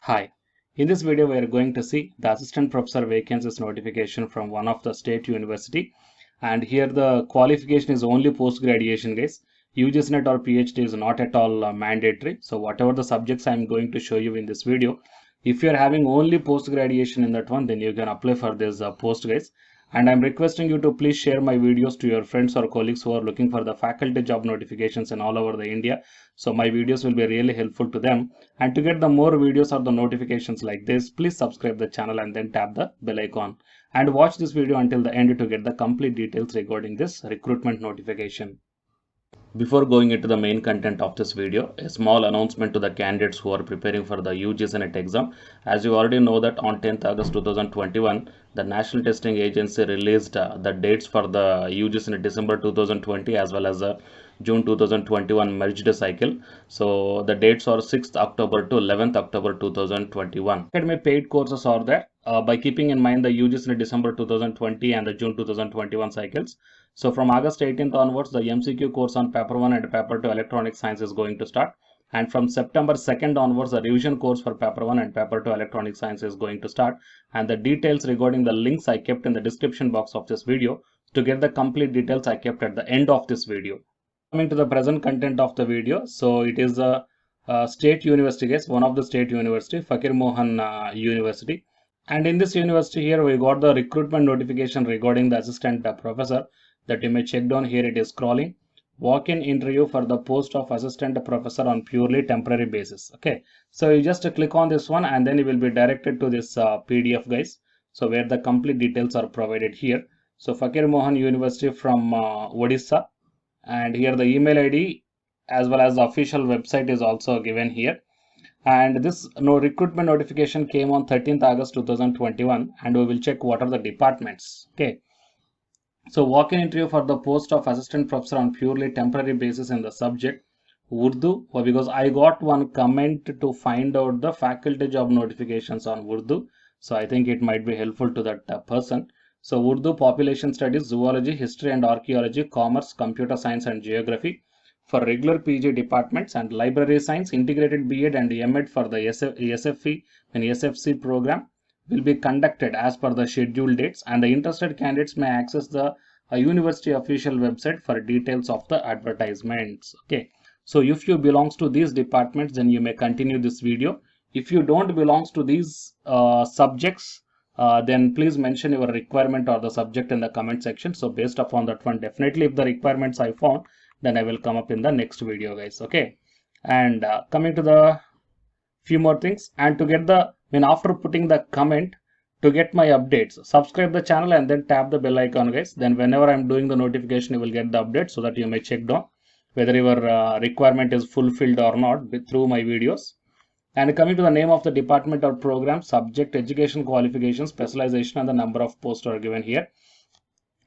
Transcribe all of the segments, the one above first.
Hi, in this video we are going to see the assistant professor vacancies notification from one of the state university, and here the qualification is only post graduation guys. UGC NET or PhD is not at all mandatory. So whatever the subjects I am going to show you in this video, if you are having only post graduation in that one, then you can apply for this post guys. And I'm requesting you to please share my videos to your friends or colleagues who are looking for the faculty job notifications in all over the India. So my videos will be really helpful to them. And to get the more videos or the notifications like this, please subscribe the channel and then tap the bell icon. And watch this video until the end to get the complete details regarding this recruitment notification. Before going into the main content of this video, a small announcement to the candidates who are preparing for the UGC NET exam. As you already know that on 10th August 2021, the National Testing Agency released the dates for the UGC NET December 2020 as well as the June 2021 merged cycle. So the dates are 6th October to 11th October 2021. Academy paid courses are there by keeping in mind the UGC NET December 2020 and the June 2021 cycles. So from August 18th onwards, the MCQ course on paper 1 and paper 2 electronic science is going to start. And from September 2nd onwards, the revision course for paper 1 and paper 2 electronic science is going to start. And the details regarding the links I kept in the description box of this video. To get the complete details I kept at the end of this video. Coming to the present content of the video. So it is a state university, guys, one of the state university, Fakir Mohan University. And in this university here, we got the recruitment notification regarding the assistant professor. That you may check down here. It is scrolling. Walk-in interview for the post of assistant professor on purely temporary basis. Okay, so you just click on this one and then you will be directed to this PDF guys. So where the complete details are provided here. So Fakir Mohan University from Odisha, and here the email ID as well as the official website is also given here. And this recruitment notification came on 13th August 2021, and we will check what are the departments. Okay. So walk-in interview for the post of assistant professor on purely temporary basis in the subject Urdu, because I got one comment to find out the faculty job notifications on Urdu. So I think it might be helpful to that person. So Urdu, population studies, zoology, history and archaeology, commerce, computer science and geography for regular PG departments, and library science, integrated BEd and MEd for the SFE and SFC program will be conducted as per the scheduled dates, and the interested candidates may access the university official website for details of the advertisements. Okay, so if you belongs to these departments, then you may continue this video. If you don't belongs to these subjects, then please mention your requirement or the subject in the comment section. So based upon that one, definitely if the requirements I found, then I will come up in the next video guys. Okay, and coming to the few more things, and to get the after putting the comment, to get my updates, subscribe the channel and then tap the bell icon guys. Then whenever I'm doing the notification, you will get the update, so that you may check down whether your requirement is fulfilled or not through my videos. And coming to the name of the department or program, subject, education qualification, specialization and the number of posts are given here.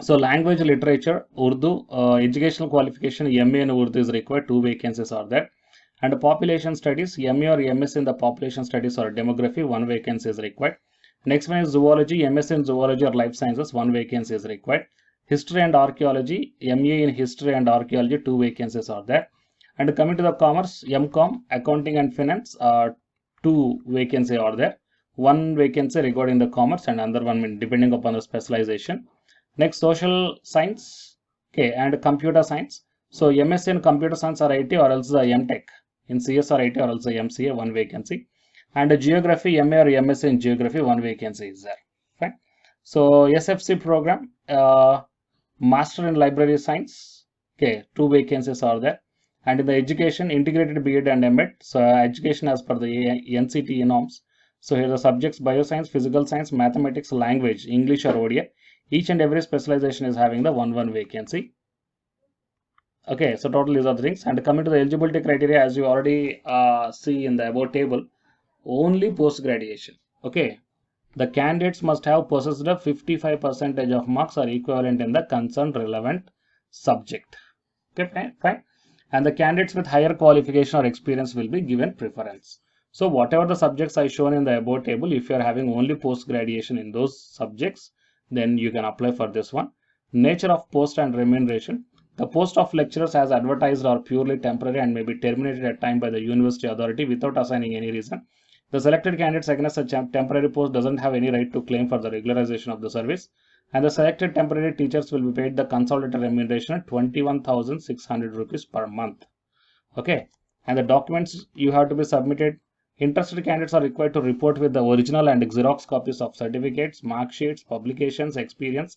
So language, literature, Urdu, educational qualification, MA in Urdu is required, 2 vacancies are there. And population studies, MA or MS in the population studies or demography, 1 vacancy is required. Next one is zoology, MS in zoology or life sciences, 1 vacancy is required. History and archaeology, MA in history and archaeology, 2 vacancies are there. And coming to the commerce, MCom, accounting and finance, 2 vacancies are there. 1 vacancy regarding the commerce and another one depending upon the specialization. Next, social science, okay, and computer science. So MS in computer science or IT or else the MTech in CS or IT or else the MCA, 1 vacancy. And geography, MA or MS in geography, 1 vacancy is there. Fine. So SFC program, master in library science, okay, 2 vacancies are there. And in the education, integrated BEd and MEd, so education as per the NCTE norms. So here the subjects, bioscience, physical science, mathematics, language, English or ODI. Each and every specialization is having the 1 vacancy. Okay, so total these are the things. And coming to the eligibility criteria, as you already see in the above table, only post graduation. Okay, the candidates must have possessed a 55% of marks or equivalent in the concerned relevant subject. Okay, fine. And the candidates with higher qualification or experience will be given preference. So whatever the subjects I shown in the above table, if you are having only post graduation in those subjects, then you can apply for this one. Nature of post and remuneration. The post of lecturers as advertised are purely temporary and may be terminated at time by the university authority without assigning any reason. The selected candidates against a temporary post doesn't have any right to claim for the regularization of the service, and the selected temporary teachers will be paid the consolidated remuneration at 21,600 rupees per month. Okay, and the documents you have to be submitted. Interested candidates are required to report with the original and Xerox copies of certificates, mark sheets, publications, experience,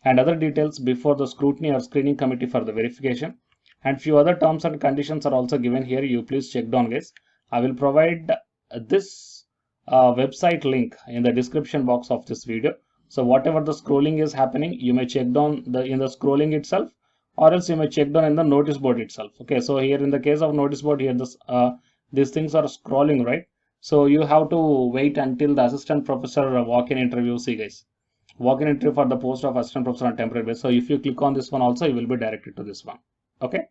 and other details before the scrutiny or screening committee for the verification. And few other terms and conditions are also given here. You please check down, guys. I will provide this website link in the description box of this video. So whatever the scrolling is happening, you may check down in the scrolling itself, or else you may check down in the notice board itself. Okay, so here in the case of notice board, here these things are scrolling, right? So you have to wait until the assistant professor walk-in interview. See, guys, walk-in interview for the post of assistant professor on temporary basis. So if you click on this one also, you will be directed to this one. Okay,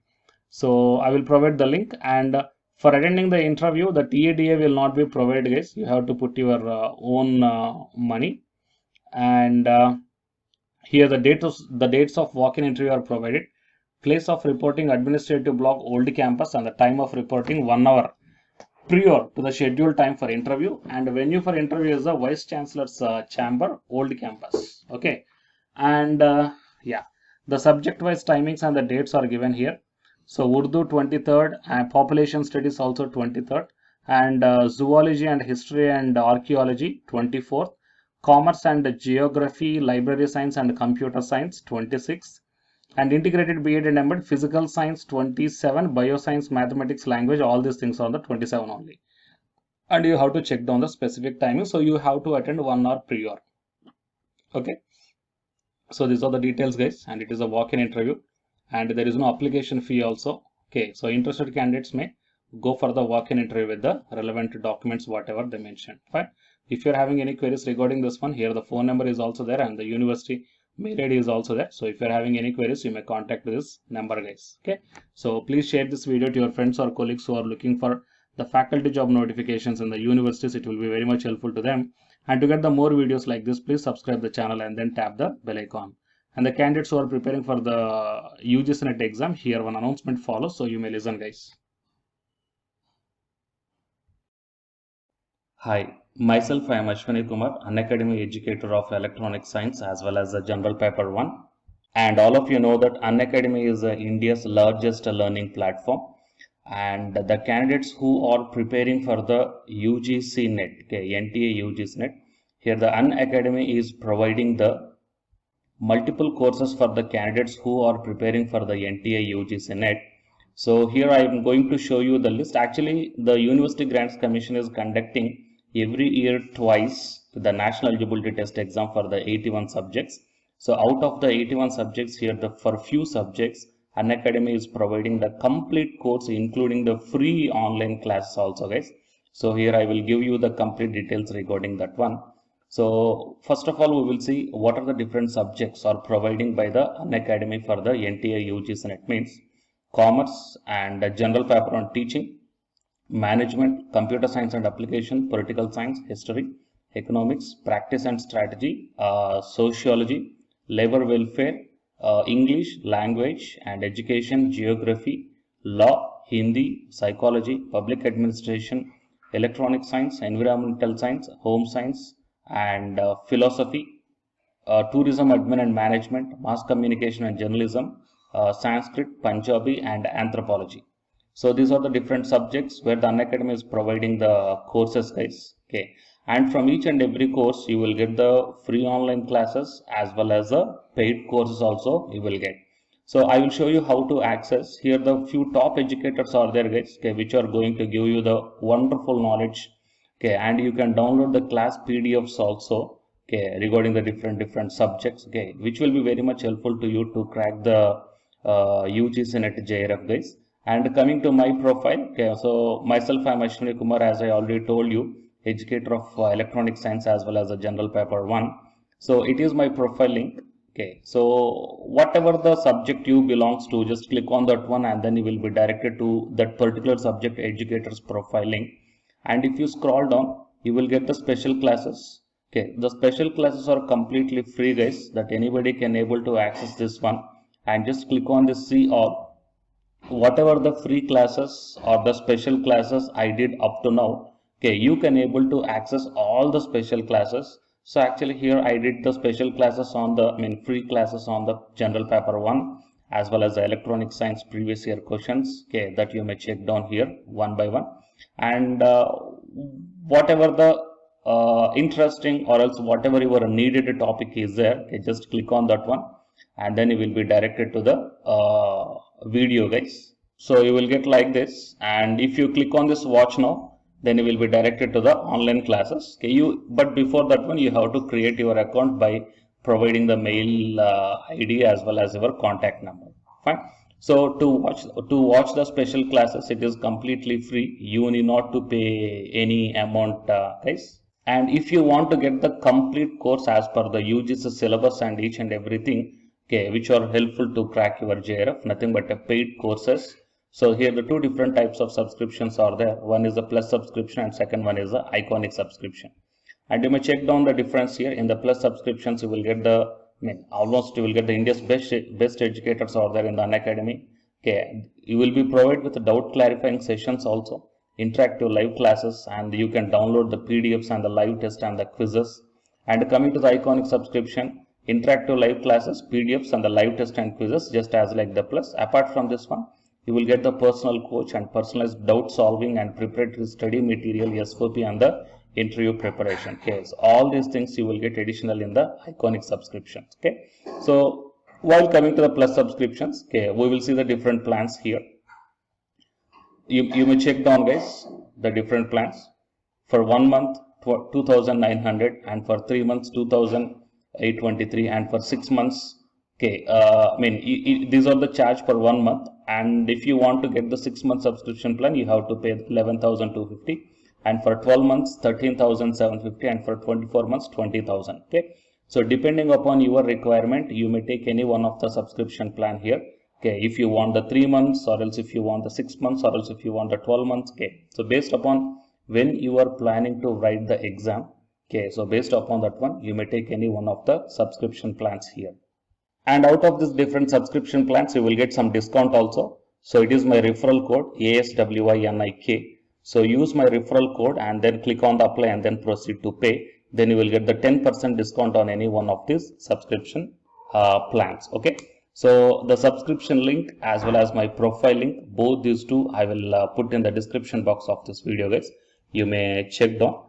so I will provide the link, and for attending the interview, the TADA will not be provided, guys. You have to put your own money, and here the dates of walk-in interview are provided. Place of reporting, administrative block, old campus, and the time of reporting 1 hour prior to the scheduled time for interview, and venue for interview is the Vice Chancellor's chamber, old campus. Okay, and yeah, the subject wise timings and the dates are given here. So Urdu 23rd, and population studies also 23rd, and zoology and history and archaeology 24th, commerce and geography, library science and computer science 26th, and integrated B.Ed and M.Ed, physical science 27, bioscience, mathematics, language, all these things are on the 27 only. And you have to check down the specific timing, so you have to attend 1 hour prior. Okay, so these are the details, guys, and it is a walk-in interview, and there is no application fee also. Okay, so interested candidates may go for the walk-in interview with the relevant documents, whatever they mentioned. Fine. If you're having any queries regarding this one, here the phone number is also there, and the university mail ID is also there. So if you're having any queries, you may contact this number, guys. Okay, so please share this video to your friends or colleagues who are looking for the faculty job notifications in the universities. It will be very much helpful to them. And to get the more videos like this, please subscribe the channel and then tap the bell icon. And the candidates who are preparing for the UGC NET exam, here one announcement follows, so you may listen, guys. Hi, myself I am Ashwani Kumar, Unacademy educator of electronic science as well as the general paper 1. And all of you know that Unacademy is India's largest learning platform, and the candidates who are preparing for the UGC NET, okay, NTA UGC NET, here the Unacademy is providing the multiple courses for the candidates who are preparing for the NTA UGC NET. So here I am going to show you the list. Actually, the University Grants Commission is conducting every year twice the national eligibility test exam for the 81 subjects. So out of the 81 subjects here, for few subjects, Unacademy is providing the complete course, including the free online classes also, guys. So here I will give you the complete details regarding that one. So first of all, we will see what are the different subjects are providing by the Unacademy for the NTA UGC NET. Means commerce and general paper on teaching, management, computer science and application, political science, history, economics, practice and strategy, sociology, labor welfare, English, language and education, geography, law, Hindi, psychology, public administration, electronic science, environmental science, home science and philosophy, tourism admin and management, mass communication and journalism, Sanskrit, Punjabi and anthropology. So these are the different subjects where the Unacademy is providing the courses, guys. Okay, and from each and every course you will get the free online classes as well as the paid courses also you will get. So I will show you how to access. Here the few top educators are there, guys, okay, which are going to give you the wonderful knowledge. Okay, and you can download the class PDFs also, okay, regarding the different subjects, okay, which will be very much helpful to you to crack the UGC NET JRF, guys. And coming to my profile, okay, so myself I am Ashwani Kumar, as I already told you, educator of electronic science as well as a general paper 1. So it is my profile link. Okay, so whatever the subject you belongs to, just click on that one and then you will be directed to that particular subject educator's profile link. And if you scroll down, you will get the special classes. Okay, the special classes are completely free, guys, that anybody can able to access this one. And just click on this see all. Whatever the free classes or the special classes I did up to now, Okay, you can able to access all the special classes. So actually here I did the special classes on the free classes on the general paper 1 as well as the electronic science previous year questions, okay, that you may check down here one by one. And whatever the interesting or else whatever your needed topic is there, okay, just click on that one and then you will be directed to the video, guys. So you will get like this, and if you click on this watch now, then you will be directed to the online classes. Okay, but before that one you have to create your account by providing the mail ID as well as your contact number. Fine. So to watch the special classes, it is completely free. You need not to pay any amount, guys. And if you want to get the complete course as per the UGC syllabus and each and everything, okay, which are helpful to crack your JRF, nothing but a paid courses. So here the two different types of subscriptions are there. One is the plus subscription and second one is the iconic subscription. And you may check down the difference here. In the plus subscriptions, you will get the almost you will get the India's best educators are there in the Unacademy. Okay, you will be provided with doubt clarifying sessions also, interactive live classes, and you can download the PDFs and the live test and the quizzes. And coming to the iconic subscription, interactive live classes, PDFs and the live test and quizzes, just as like the plus. Apart from this one, you will get the personal coach and personalized doubt solving and preparatory study material, SOP, and the interview preparation. Okay, so all these things you will get additional in the iconic subscription. Okay, so while coming to the plus subscriptions, okay, we will see the different plans here. You may check down, guys, the different plans. For 1 month 2,900, and for 3 months 2,823, and for 6 months, okay, these are the charge for 1 month. And if you want to get the 6 month subscription plan, you have to pay 11,250, and for 12 months 13,750, and for 24 months 20,000. Okay, so depending upon your requirement, you may take any one of the subscription plan here. Okay, if you want the 3 months, or else if you want the 6 months, or else if you want the 12 months. Okay, so based upon when you are planning to write the exam, okay, so based upon that one, you may take any one of the subscription plans here. And out of this different subscription plans, you will get some discount also. So it is my referral code ASWINIK. So use my referral code and then click on the apply and then proceed to pay. Then you will get the 10% discount on any one of these subscription plans. Okay. So the subscription link as well as my profile link, both these two I will put in the description box of this video, guys. You may check down.